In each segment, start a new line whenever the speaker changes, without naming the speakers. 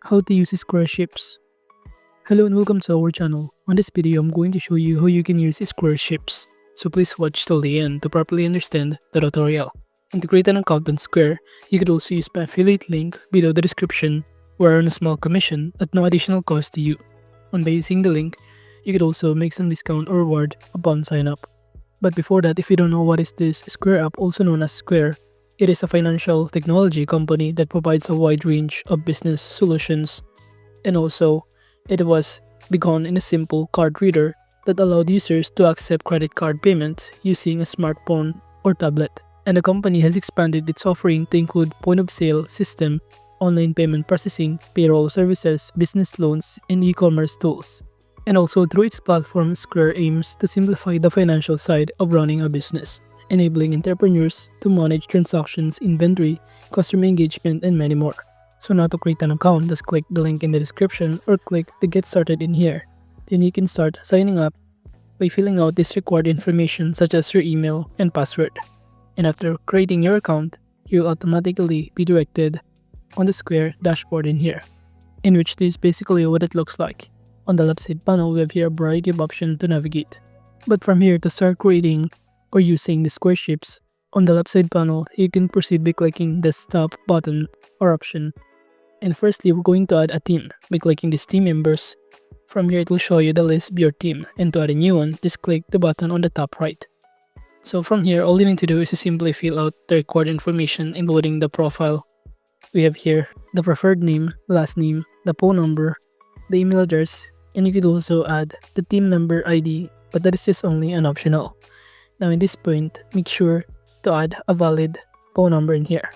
How to use Square Shapes. Hello and welcome to our channel. On this video, I'm going to show you how you can use Square Shapes. So please watch till the end to properly understand the tutorial. And to create an account on Square, you could also use my affiliate link below the description or earn a small commission at no additional cost to you. On by using the link, you could also make some discount or reward upon sign up. But before that, if you don't know what is this Square app, also known as Square, it is a financial technology company that provides a wide range of business solutions, and also it was begun in a simple card reader that allowed users to accept credit card payments using a smartphone or tablet. And the company has expanded its offering to include point-of-sale system, online payment processing, payroll services, business loans, and e-commerce tools. And also through its platform, Square aims to simplify the financial side of running a business, enabling entrepreneurs to manage transactions, inventory, customer engagement, and many more. So now to create an account, just click the link in the description or click the get started in here. Then you can start signing up by filling out this required information such as your email and password. And after creating your account, you'll automatically be directed on the Square dashboard in here, in which this is basically what it looks like. On the left side panel, we have here a variety of options to navigate. But from here, to start creating or using the Square Shapes, on the left side panel, you can proceed by clicking the Desktop button or option. And firstly, we're going to add a team by clicking this team members. From here, it will show you the list of your team, and to add a new one, just click the button on the top right. So from here, all you need to do is to simply fill out the required information, including the profile. We have here the preferred name, last name, the phone number, the email address, and you could also add the team member ID, but that is just only an optional. Now in this point, make sure to add a valid phone number in here.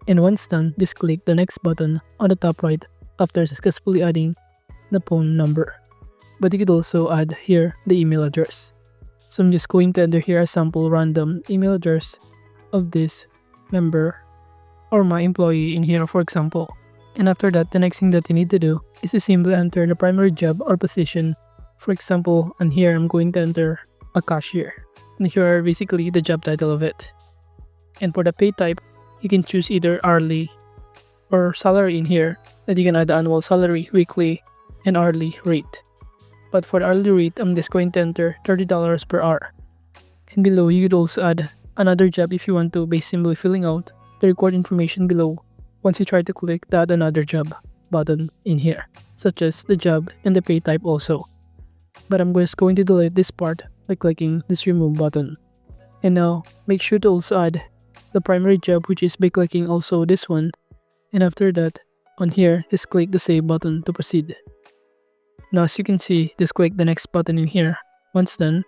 And once done, just click the next button on the top right after successfully adding the phone number. But you could also add here the email address. So I'm just going to enter here a sample random email address of this member or my employee in here, for example. And after that, the next thing that you need to do is to simply enter the primary job or position. For example, and here I'm going to enter a cashier. And here are basically the job title of it. And for the pay type, you can choose either hourly or salary in here, that you can add the annual salary, weekly, and hourly rate. But for the hourly rate, I'm just going to enter $30 per hour. And below, you could also add another job if you want to by simply filling out the required information below once you try to click the add another job button in here, such as the job and the pay type also. But I'm just going to delete this part by clicking this remove button. And now, make sure to also add the primary job, which is by clicking also this one. And after that, on here, just click the save button to proceed. Now as you can see, just click the next button in here once done.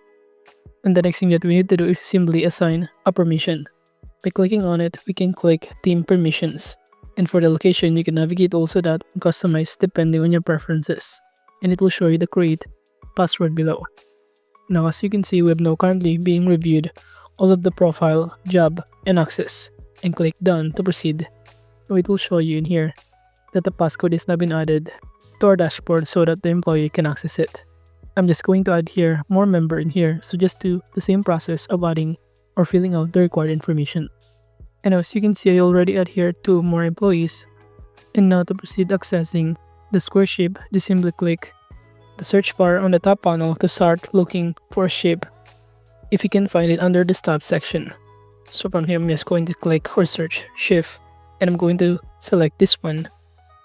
And the next thing that we need to do is simply assign a permission. By clicking on it, we can click team permissions. And for the location, you can navigate also that and customize depending on your preferences. And it will show you the create password below. Now as you can see, we have now currently being reviewed all of the profile, job, and access. And click done to proceed. So it will show you in here that the passcode is now been added to our dashboard so that the employee can access it. I'm just going to add here more member in here, so just do the same process of adding or filling out the required information. And as you can see, I already add here 2 more employees. And now to proceed accessing the Square shape, just simply click the search bar on the top panel to start looking for a shape if you can find it under the tab section. So from here, I'm just going to click or search shift, and I'm going to select this one.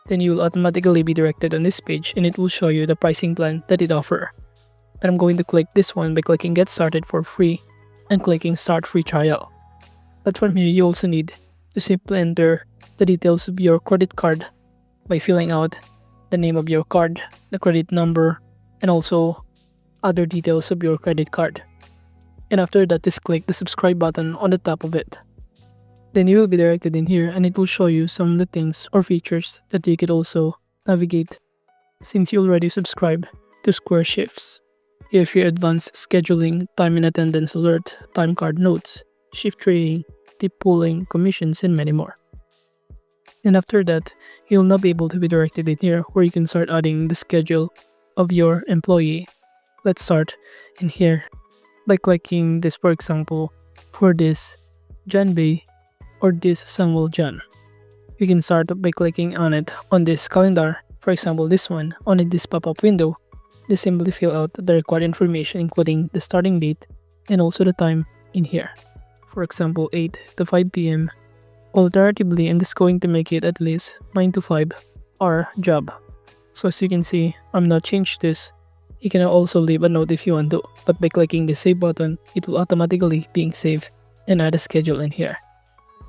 Then you will automatically be directed on this page, and it will show you the pricing plan that it offers. And I'm going to click this one by clicking get started for free and clicking start free trial. But from here, you also need to simply enter the details of your credit card by filling out the name of your card, the credit number, and also other details of your credit card. And after that, just click the subscribe button on the top of it. Then you will be directed in here, and it will show you some of the things or features that you could also navigate since you already subscribe to Square Shifts. You have your advanced scheduling, time and attendance alert, time card notes, shift trading, tip pooling, commissions, and many more. And after that, you'll now be able to be directed in here where you can start adding the schedule of your employee. Let's start in here by clicking this, for example, for this John Bay or this Samuel John. You can start by clicking on it on this calendar For example, this one, on this pop-up window, just simply fill out the required information including the starting date and also the time in here. For example, 8 to 5 p.m. Alternatively, I'm just going to make it at least 9 to 5 our job. So as you can see, I'm not changed this. You can also leave a note if you want to, but by clicking the save button, it will automatically being saved and add a schedule in here.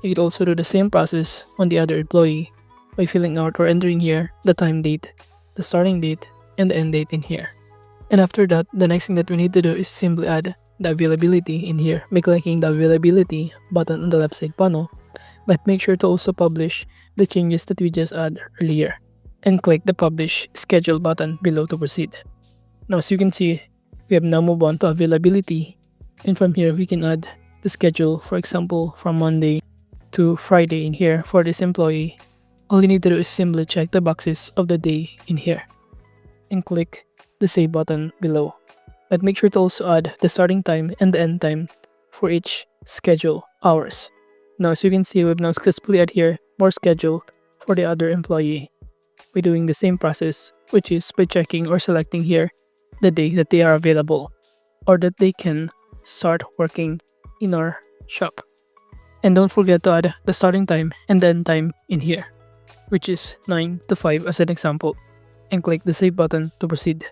You could also do the same process on the other employee by filling out or entering here the time date, the starting date, and the end date in here. And after that, the next thing that we need to do is simply add the availability in here by clicking the availability button on the left side panel, but make sure to also publish the changes that we just added earlier and click the publish schedule button below to proceed. Now as you can see, we have now moved on to availability, and from here we can add the schedule, for example from Monday to Friday in here for this employee. All you need to do is simply check the boxes of the day in here and click the save button below. But make sure to also add the starting time and the end time for each schedule hours. Now as you can see, we've now successfully added here more schedule for the other employee by doing the same process, which is by checking or selecting here the day that they are available or that they can start working in our shop. And don't forget to add the starting time and the end time in here, which is 9 to 5 as an example, and click the save button to proceed.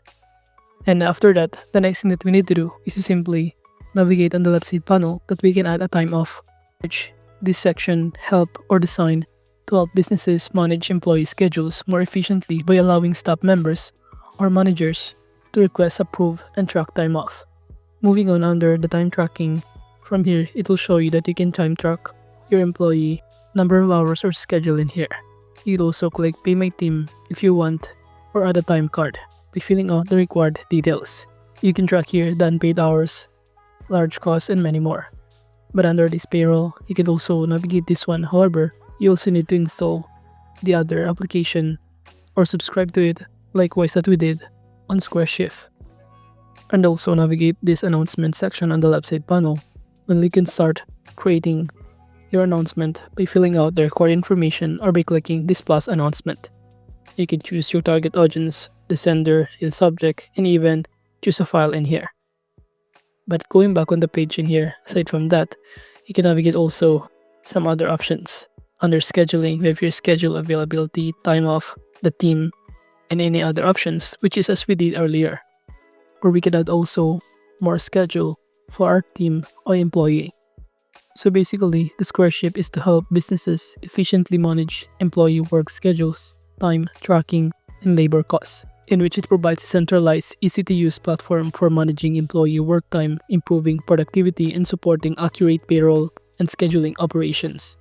And after that, the next thing that we need to do is to simply navigate on the left side panel that we can add a time off, which this section help or design to help businesses manage employee schedules more efficiently by allowing staff members or managers to request, approve, and track time off. Moving on under the time tracking, from here it will show you that you can time track your employee, number of hours or schedule in here. You can also click pay my team if you want or add a time card by filling out the required details. You can track here the unpaid hours, large costs, and many more. But under this payroll, you can also navigate this one. However, you also need to install the other application or subscribe to it, likewise that we did on Squareshift. And also navigate this announcement section on the left side panel when you can start creating your announcement by filling out the required information or by clicking this plus announcement. You can choose your target audience, the sender, the subject, and even choose a file in here. But going back on the page in here, aside from that, you can navigate also some other options. Under scheduling, we have your schedule, availability, time off, the team, and any other options, which is as we did earlier. Or we can add also more schedule for our team or employee. So basically, the Squareshift is to help businesses efficiently manage employee work schedules, time tracking, and labor costs, in which it provides a centralized, easy-to-use platform for managing employee work time, improving productivity, and supporting accurate payroll and scheduling operations.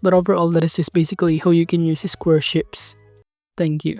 But overall, that is just basically how you can use Squareshift. Thank you.